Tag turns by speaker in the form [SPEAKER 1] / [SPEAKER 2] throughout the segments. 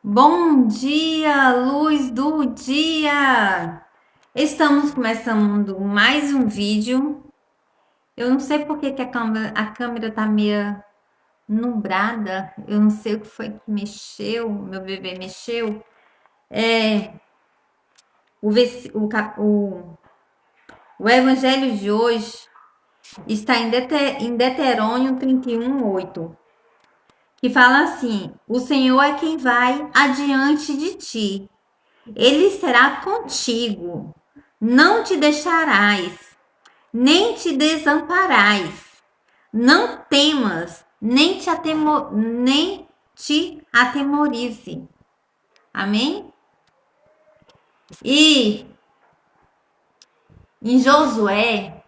[SPEAKER 1] Bom dia, luz do dia! Estamos começando mais um vídeo. Eu não sei por que a câmera tá meio nublada. Eu não sei o que foi que mexeu, meu bebê mexeu. É, o, vers- o, cap- o evangelho de hoje está em Deuteronômio 31:8, que fala assim: O Senhor é quem vai adiante de ti. Ele será contigo, não te deixarás, nem te desamparás. Não temas, nem te atemorize. Amém? E em Josué,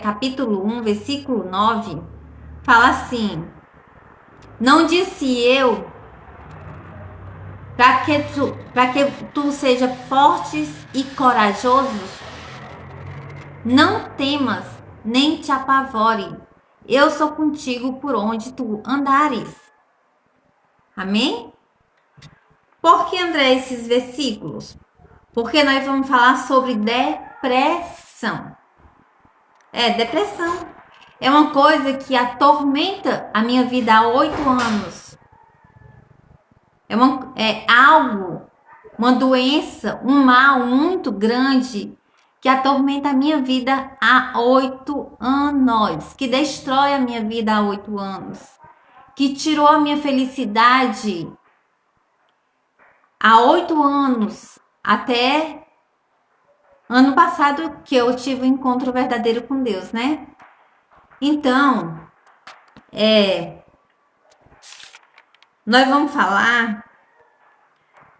[SPEAKER 1] capítulo 1, versículo 9, fala assim: Não disse eu para que tu seja fortes e corajosos? Não temas, nem te apavore. Eu sou contigo por onde tu andares. Amém? Por que, André, esses versículos? Porque nós vamos falar sobre depressão. Depressão. É uma coisa que atormenta a minha vida há 8 anos. É algo, uma doença, um mal muito grande que atormenta a minha vida há 8 anos, que destrói a minha vida há 8 anos, que tirou a minha felicidade há 8 anos, até ano passado que eu tive um encontro verdadeiro com Deus, né? Então, nós vamos falar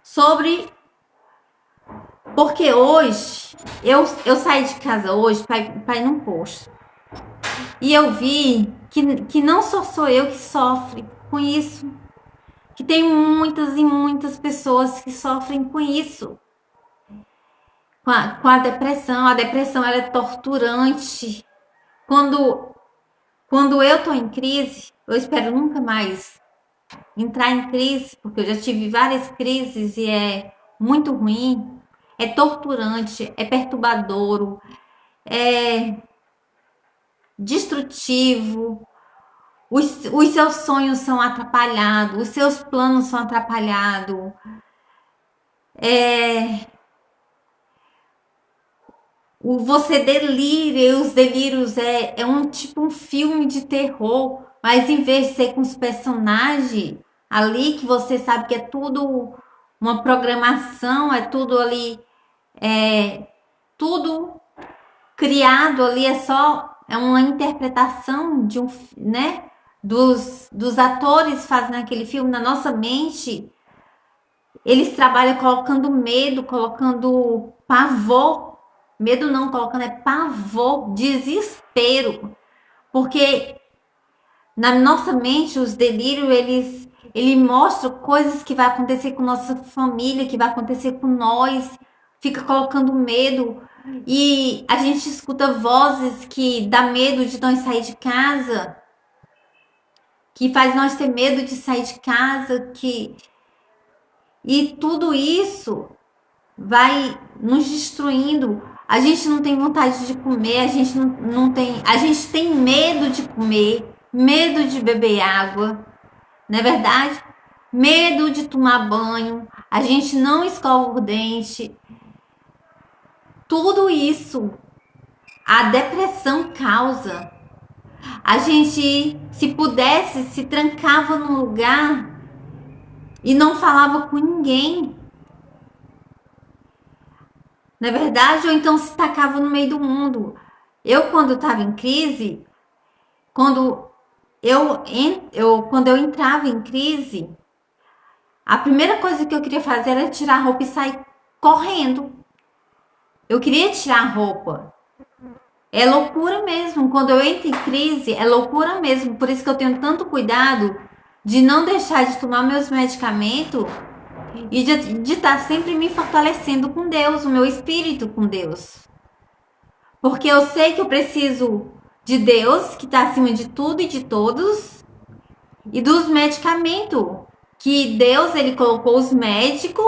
[SPEAKER 1] sobre. Porque hoje, eu saí de casa hoje para ir num posto. E eu vi que não sou eu que sofre com isso. Que tem muitas e muitas pessoas que sofrem com isso. Com a depressão. A depressão ela é torturante. Quando eu tô em crise, eu espero nunca mais entrar em crise, porque eu já tive várias crises e é muito ruim. É torturante, é perturbador, é destrutivo. Os seus sonhos são atrapalhados, os seus planos são atrapalhados. Você delira, e os delírios é um filme de terror, mas em vez de ser com os personagens ali, que você sabe que é tudo uma programação, é tudo ali, tudo criado ali, é uma interpretação de né? Dos atores fazendo aquele filme na nossa mente. Eles trabalham colocando medo, colocando pavor. Medo não, colocando pavor, desespero. Porque na nossa mente, os delírios, ele mostra coisas que vai acontecer com nossa família, que vai acontecer com nós. Fica colocando medo. E a gente escuta vozes que dá medo de nós sair de casa. Que faz nós ter medo de sair de casa. E tudo isso vai nos destruindo. A gente não tem vontade de comer, a gente não tem. A gente tem medo de comer, medo de beber água, não é verdade? Medo de tomar banho, a gente não escova o dente. Tudo isso a depressão causa. A gente, se pudesse, se trancava num lugar e não falava com ninguém. Não é verdade? Ou então se tacava no meio do mundo. Eu, quando estava em crise, quando quando eu entrava em crise, a primeira coisa que eu queria fazer era tirar a roupa e sair correndo. Eu queria tirar a roupa. É loucura mesmo. Quando eu entro em crise, é loucura mesmo. Por isso que eu tenho tanto cuidado de não deixar de tomar meus medicamentos e de estar sempre me fortalecendo com Deus, o meu espírito com Deus. Porque eu sei que eu preciso de Deus, que está acima de tudo e de todos, e dos medicamentos. que Deus ele colocou os médicos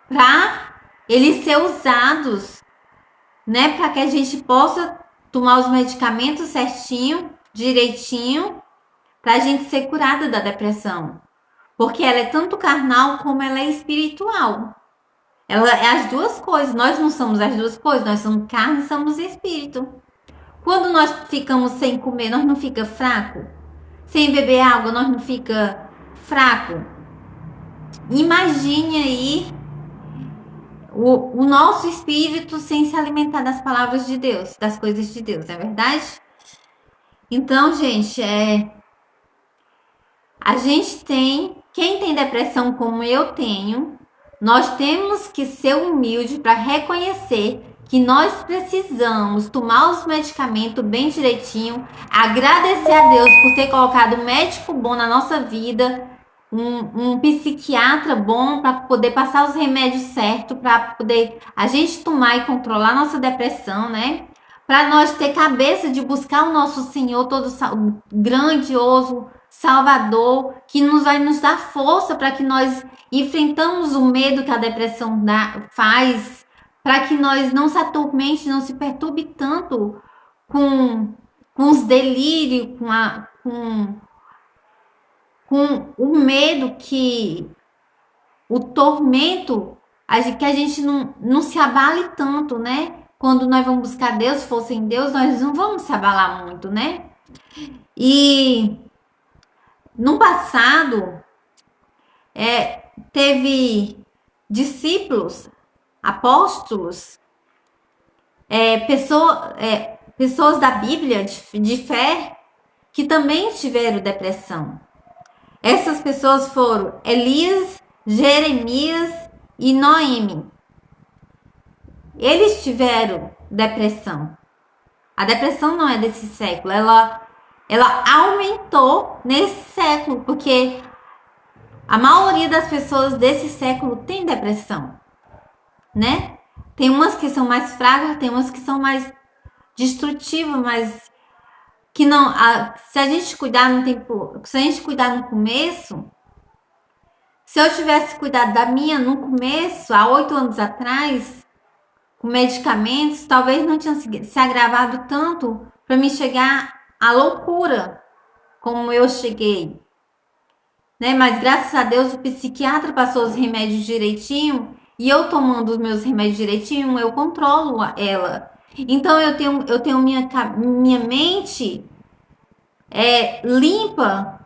[SPEAKER 1] para eles ser usados, né, para que a gente possa tomar os medicamentos certinho, direitinho, para a gente ser curada da depressão. Porque ela é tanto carnal como ela é espiritual. Ela é as duas coisas. Nós não somos as duas coisas, nós somos carne e somos espírito. Quando nós ficamos sem comer, nós não fica fraco? Sem beber água, nós não fica fraco? Imagine aí o nosso espírito sem se alimentar das palavras de Deus, das coisas de Deus, não é verdade? Então, gente, a gente tem, quem tem depressão como eu tenho, nós temos que ser humilde para reconhecer que nós precisamos tomar os medicamentos bem direitinho, agradecer a Deus por ter colocado um médico bom na nossa vida, um psiquiatra bom para poder passar os remédios certos, para poder a gente tomar e controlar nossa depressão, né? Para nós ter cabeça de buscar o nosso Senhor todo grandioso, Salvador, que vai nos dar força para que nós enfrentamos o medo que a depressão faz, para que nós não se atormente, não se perturbe tanto com os delírios, com o medo o tormento, que a gente não se abale tanto, né? Quando nós vamos buscar Deus, fosse em Deus, nós não vamos se abalar muito, né? E no passado, teve discípulos, apóstolos, pessoas da Bíblia de fé que também tiveram depressão. Essas pessoas foram Elias, Jeremias e Noemi. Eles tiveram depressão. A depressão não é desse século, ela aumentou nesse século, porque a maioria das pessoas desse século tem depressão, né? Tem umas que são mais fracas, tem umas que são mais destrutivas, mas que não, se a gente cuidar no começo, se eu tivesse cuidado da minha no começo, há 8 anos atrás, com medicamentos, talvez não tinha se agravado tanto para me chegar à loucura como eu cheguei, né? Mas graças a Deus o psiquiatra passou os remédios direitinho e eu tomando os meus remédios direitinho, eu controlo ela. Então eu tenho minha mente limpa,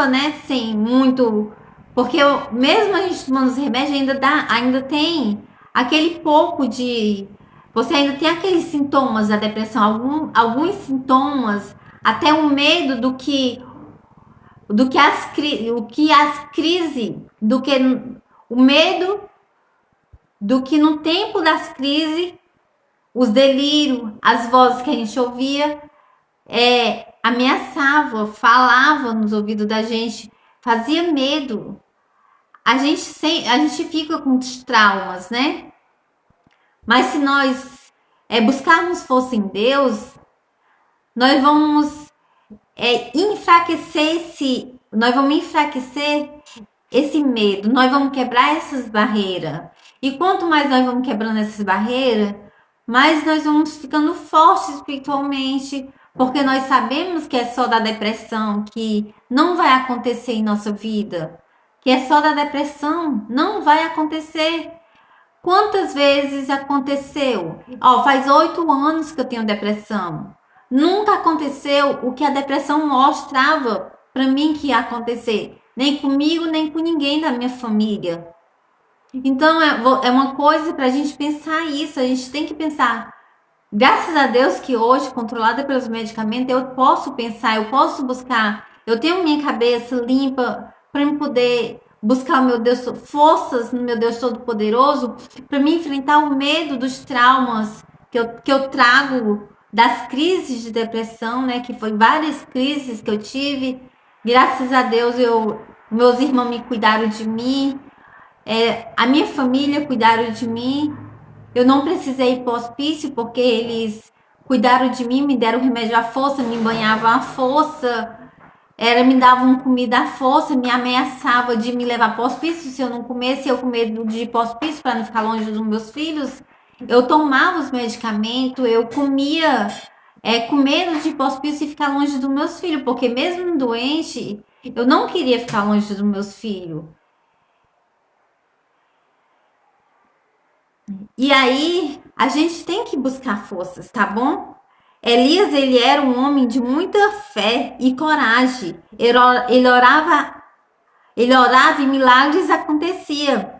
[SPEAKER 1] né? Sem muito, porque mesmo a gente tomando os remédios ainda tem aquele pouco de, você ainda tem aqueles sintomas da depressão, alguns sintomas, até o medo do que o medo do que no tempo das crises, os delírios, as vozes que a gente ouvia, ameaçava, falava nos ouvidos da gente, fazia medo. A gente fica com os traumas, né? Mas se nós buscarmos força em Deus, nós vamos enfraquecer esse medo, nós vamos quebrar essas barreiras. E quanto mais nós vamos quebrando essas barreiras, mais nós vamos ficando fortes espiritualmente, porque nós sabemos que é só da depressão que não vai acontecer em nossa vida, que é só da depressão, não vai acontecer. Quantas vezes aconteceu? Faz 8 anos que eu tenho depressão. Nunca aconteceu o que a depressão mostrava para mim que ia acontecer, nem comigo, nem com ninguém da minha família. Então é uma coisa para a gente pensar isso, a gente tem que pensar. Graças a Deus que hoje, controlada pelos medicamentos, eu posso pensar, eu posso buscar, eu tenho minha cabeça limpa para me poder buscar o meu Deus, forças no meu Deus Todo-Poderoso, para me enfrentar o medo dos traumas que eu trago, das crises de depressão, né? Que foi várias crises que eu tive. Graças a Deus, meus irmãos me cuidaram de mim, a minha família cuidaram de mim. Eu não precisei ir para o hospício porque eles cuidaram de mim, me deram remédio à força, me banhavam à força, ela me dava comida à força, me ameaçava de me levar para o hospício se eu não comesse, eu com medo de ir para o hospício para não ficar longe dos meus filhos. Eu tomava os medicamentos, eu comia com medo de ir para o hospício e ficar longe dos meus filhos, porque mesmo doente, eu não queria ficar longe dos meus filhos. E aí, a gente tem que buscar forças, tá bom? Elias, ele era um homem de muita fé e coragem. Ele orava e milagres aconteciam.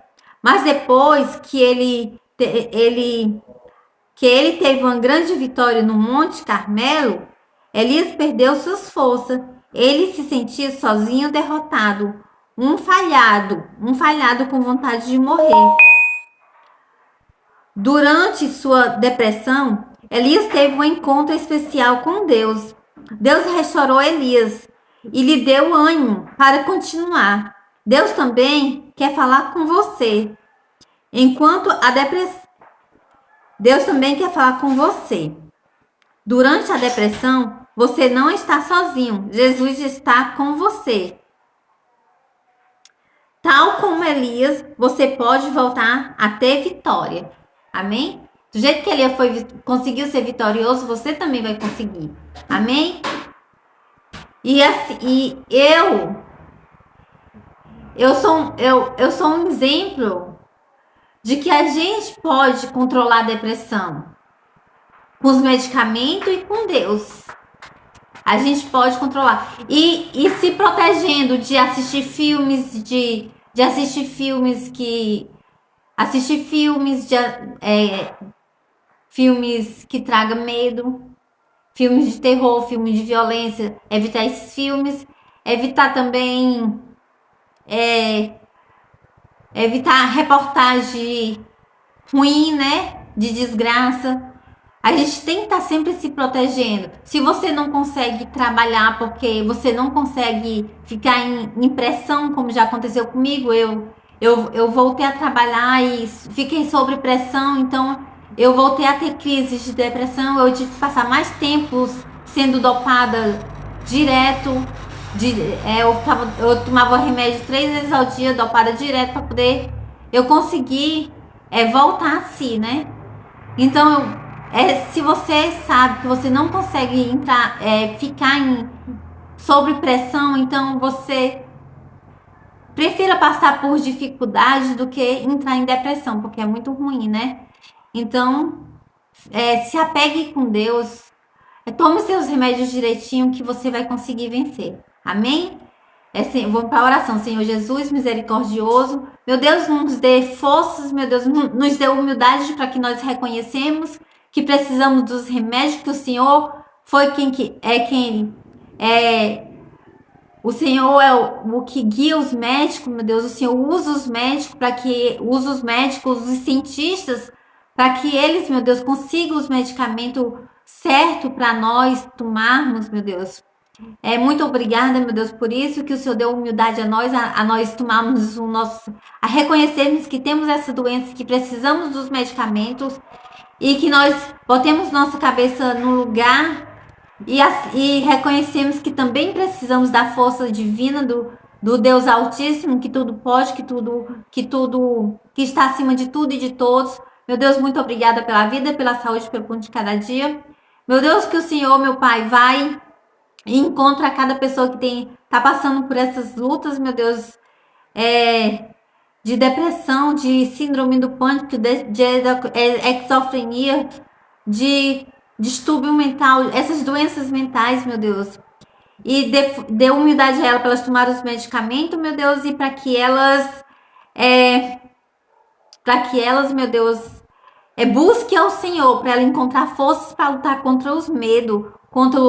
[SPEAKER 1] Mas depois que ele teve uma grande vitória no Monte Carmelo, Elias perdeu suas forças. Ele se sentia sozinho, derrotado, um falhado com vontade de morrer. Durante sua depressão, Elias teve um encontro especial com Deus. Deus restaurou Elias e lhe deu ânimo para continuar. Deus também quer falar com você. Enquanto a depressão, Deus também quer falar com você. Durante a depressão, você não está sozinho. Jesus está com você. Tal como Elias, você pode voltar a ter vitória. Amém? Do jeito que Elias conseguiu ser vitorioso, você também vai conseguir. Amém? E assim, eu sou um exemplo de que a gente pode controlar a depressão com os medicamentos e com Deus. A gente pode controlar. E se protegendo de assistir filmes, de assistir filmes que. Assistir filmes que tragam medo, filmes de terror, filmes de violência. Evitar esses filmes. Evitar também. Evitar reportagem ruim, né? De desgraça. A gente tem que estar sempre se protegendo. Se você não consegue trabalhar porque você não consegue ficar em pressão, como já aconteceu comigo, eu voltei a trabalhar e fiquei sob pressão, então eu voltei a ter crises de depressão. Eu tive que passar mais tempo sendo dopada direto. Eu tomava remédio 3 vezes ao dia, dopada direto, para poder eu conseguir voltar a si, né? Então, se você sabe que você não consegue ficar sob pressão, então você prefira passar por dificuldade do que entrar em depressão, porque é muito ruim, né? Então, se apegue com Deus, tome seus remédios direitinho que você vai conseguir vencer. Amém? Vamos para a oração. Senhor Jesus, misericordioso, meu Deus, nos dê forças, meu Deus, nos dê humildade para que nós reconhecemos que precisamos dos remédios, que o Senhor foi o Senhor é o que guia os médicos, meu Deus. O Senhor usa os médicos os cientistas, para que eles, meu Deus, consigam os medicamentos certos para nós tomarmos, meu Deus. Muito obrigada, meu Deus, por isso que o Senhor deu humildade a nós tomarmos a reconhecermos que temos essa doença, que precisamos dos medicamentos e que nós botemos nossa cabeça no lugar e reconhecemos que também precisamos da força divina do Deus Altíssimo, que tudo pode, que está acima de tudo e de todos. Meu Deus, muito obrigada pela vida, pela saúde, pelo pão de cada dia. Meu Deus, que o Senhor, meu Pai, vai e encontra cada pessoa que está passando por essas lutas, meu Deus, de depressão, de síndrome do pânico, de esquizofrenia, de distúrbio mental, essas doenças mentais, meu Deus. E dê humildade a ela para elas tomarem os medicamentos, meu Deus, e para que elas, meu Deus, busquem ao Senhor, para ela encontrar forças para lutar contra os medos, contra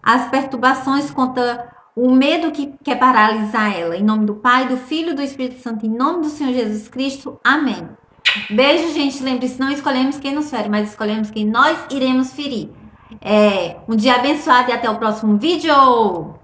[SPEAKER 1] as perturbações, contra o medo que quer paralisar ela. Em nome do Pai, do Filho e do Espírito Santo, em nome do Senhor Jesus Cristo. Amém. Beijo, gente. Lembre-se, não escolhemos quem nos fere, mas escolhemos quem nós iremos ferir. Um dia abençoado e até o próximo vídeo.